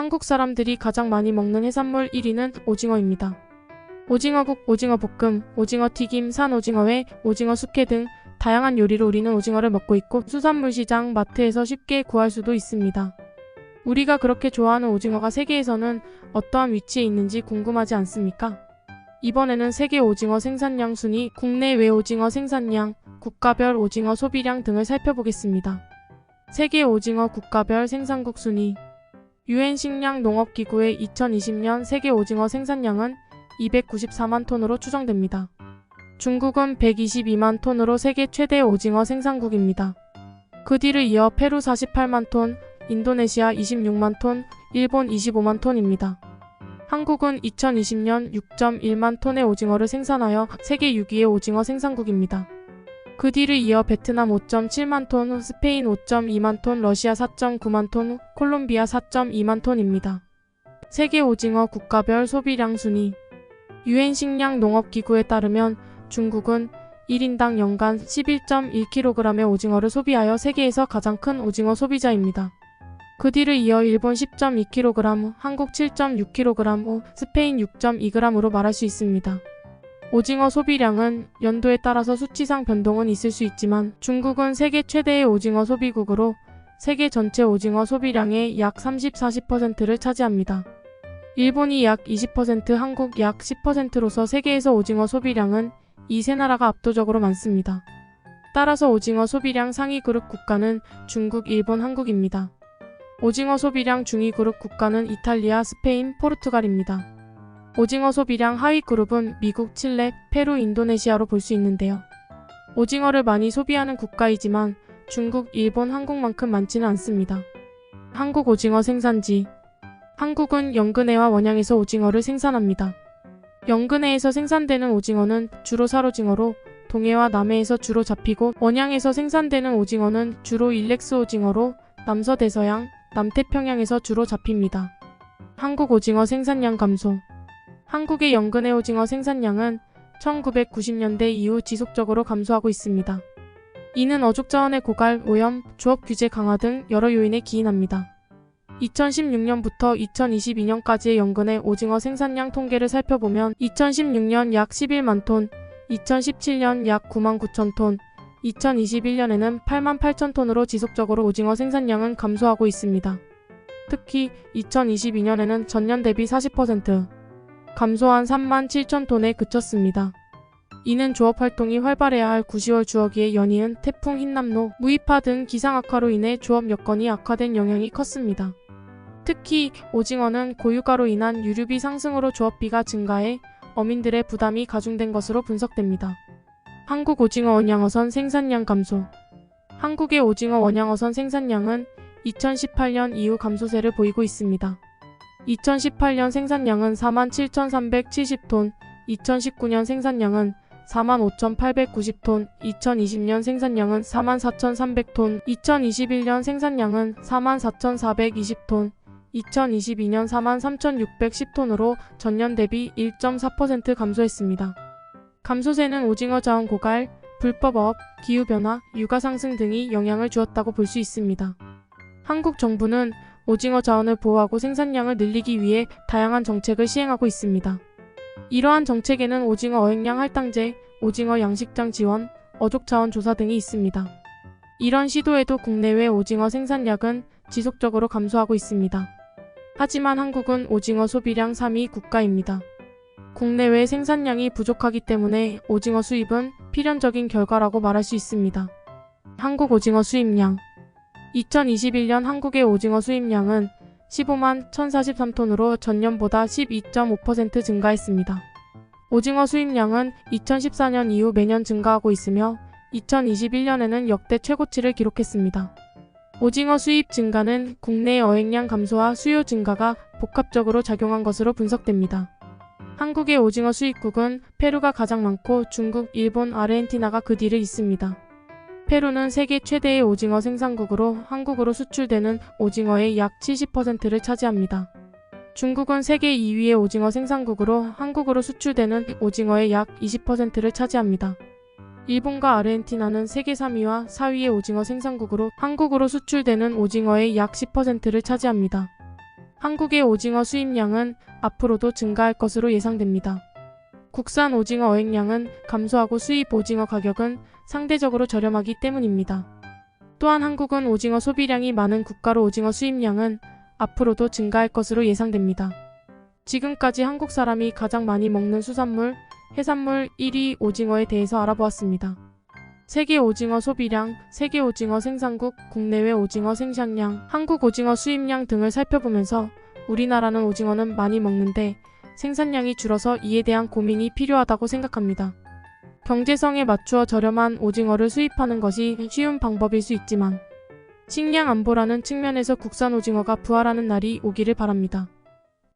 한국 사람들이 가장 많이 먹는 해산물 1위는 오징어입니다. 오징어국, 오징어볶음, 오징어튀김, 산오징어회, 오징어 숙회 등 다양한 요리로 우리는 오징어를 먹고 있고 수산물 시장, 마트에서 쉽게 구할 수도 있습니다. 우리가 그렇게 좋아하는 오징어가 세계에서는 어떠한 위치에 있는지 궁금하지 않습니까? 이번에는 세계 오징어 생산량 순위, 국내외 오징어 생산량, 국가별 오징어 소비량 등을 살펴보겠습니다. 세계 오징어 국가별 생산국 순위. UN 식량농업기구의 2020년 세계 오징어 생산량은 294만 톤으로 추정됩니다. 중국은 122만 톤으로 세계 최대 오징어 생산국입니다. 그 뒤를 이어 페루 48만 톤, 인도네시아 26만 톤, 일본 25만 톤입니다. 한국은 2020년 6.1만 톤의 오징어를 생산하여 세계 6위의 오징어 생산국입니다. 그 뒤를 이어 베트남 5.7만 톤, 스페인 5.2만 톤, 러시아 4.9만 톤, 콜롬비아 4.2만 톤입니다. 세계 오징어 국가별 소비량 순위. UN 식량농업기구에 따르면 중국은 1인당 연간 11.1kg의 오징어를 소비하여 세계에서 가장 큰 오징어 소비자입니다. 그 뒤를 이어 일본 10.2kg, 한국 7.6kg, 스페인 6.2g으로 말할 수 있습니다. 오징어 소비량은 연도에 따라서 수치상 변동은 있을 수 있지만 중국은 세계 최대의 오징어 소비국으로 세계 전체 오징어 소비량의 약 30-40%를 차지합니다. 일본이 약 20%, 한국 약 10%로서 세계에서 오징어 소비량은 이 세 나라가 압도적으로 많습니다. 따라서 오징어 소비량 상위 그룹 국가는 중국, 일본, 한국입니다. 오징어 소비량 중위 그룹 국가는 이탈리아, 스페인, 포르투갈입니다. 오징어 소비량 하위 그룹은 미국, 칠레, 페루, 인도네시아로 볼 수 있는데요. 오징어를 많이 소비하는 국가이지만 중국, 일본, 한국만큼 많지는 않습니다. 한국 오징어 생산지. 한국은 영근해와 원양에서 오징어를 생산합니다. 영근해에서 생산되는 오징어는 주로 살오징어로 동해와 남해에서 주로 잡히고 원양에서 생산되는 오징어는 주로 일렉스 오징어로 남서대서양, 남태평양에서 주로 잡힙니다. 한국 오징어 생산량 감소. 한국의 영근해 오징어 생산량은 1990년대 이후 지속적으로 감소하고 있습니다. 이는 어족자원의 고갈, 오염, 조업 규제 강화 등 여러 요인에 기인합니다. 2016년부터 2022년까지의 연근해 오징어 생산량 통계를 살펴보면 2016년 약 11만 톤, 2017년 약 9만 9천 톤, 2021년에는 8만 8천 톤으로 지속적으로 오징어 생산량은 감소하고 있습니다. 특히 2022년에는 전년 대비 40% 감소한 3만 7천 톤에 그쳤습니다. 이는 조업 활동이 활발해야 할 9, 10월 주어기에 연이은 태풍 흰남노, 무이파 등 기상 악화로 인해 조업 여건이 악화된 영향이 컸습니다. 특히 오징어는 고유가로 인한 유류비 상승으로 조업비가 증가해 어민들의 부담이 가중된 것으로 분석됩니다. 한국 오징어 원양어선 생산량 감소. 한국의 오징어 원양어선 생산량은 2018년 이후 감소세를 보이고 있습니다. 2018년 생산량은 47,370톤, 2019년 생산량은 45,890톤, 2020년 생산량은 44,300톤, 2021년 생산량은 44,420톤, 2022년 43,610톤으로 전년 대비 1.4% 감소했습니다. 감소세는 오징어 자원 고갈, 불법어업, 기후변화, 유가 상승 등이 영향을 주었다고 볼 수 있습니다. 한국 정부는 오징어 자원을 보호하고 생산량을 늘리기 위해 다양한 정책을 시행하고 있습니다. 이러한 정책에는 오징어 어획량 할당제, 오징어 양식장 지원, 어족 자원 조사 등이 있습니다. 이런 시도에도 국내외 오징어 생산량은 지속적으로 감소하고 있습니다. 하지만 한국은 오징어 소비량 3위 국가입니다. 국내외 생산량이 부족하기 때문에 오징어 수입은 필연적인 결과라고 말할 수 있습니다. 한국 오징어 수입량. 2021년 한국의 오징어 수입량은 15만 1,043톤으로 전년보다 12.5% 증가했습니다. 오징어 수입량은 2014년 이후 매년 증가하고 있으며 2021년에는 역대 최고치를 기록했습니다. 오징어 수입 증가는 국내 어획량 감소와 수요 증가가 복합적으로 작용한 것으로 분석됩니다. 한국의 오징어 수입국은 페루가 가장 많고 중국, 일본, 아르헨티나가 그 뒤를 잇습니다. 페루는 세계 최대의 오징어 생산국으로 한국으로 수출되는 오징어의 약 70%를 차지합니다. 중국은 세계 2위의 오징어 생산국으로 한국으로 수출되는 오징어의 약 20%를 차지합니다. 일본과 아르헨티나는 세계 3위와 4위의 오징어 생산국으로 한국으로 수출되는 오징어의 약 10%를 차지합니다. 한국의 오징어 수입량은 앞으로도 증가할 것으로 예상됩니다. 국산 오징어 어획량은 감소하고 수입 오징어 가격은 상대적으로 저렴하기 때문입니다. 또한 한국은 오징어 소비량이 많은 국가로 오징어 수입량은 앞으로도 증가할 것으로 예상됩니다. 지금까지 한국 사람이 가장 많이 먹는 수산물, 해산물 1위 오징어에 대해서 알아보았습니다. 세계 오징어 소비량, 세계 오징어 생산국, 국내외 오징어 생산량, 한국 오징어 수입량 등을 살펴보면서 우리나라는 오징어는 많이 먹는데 생산량이 줄어서 이에 대한 고민이 필요하다고 생각합니다. 경제성에 맞추어 저렴한 오징어를 수입하는 것이 쉬운 방법일 수 있지만 식량 안보라는 측면에서 국산 오징어가 부활하는 날이 오기를 바랍니다.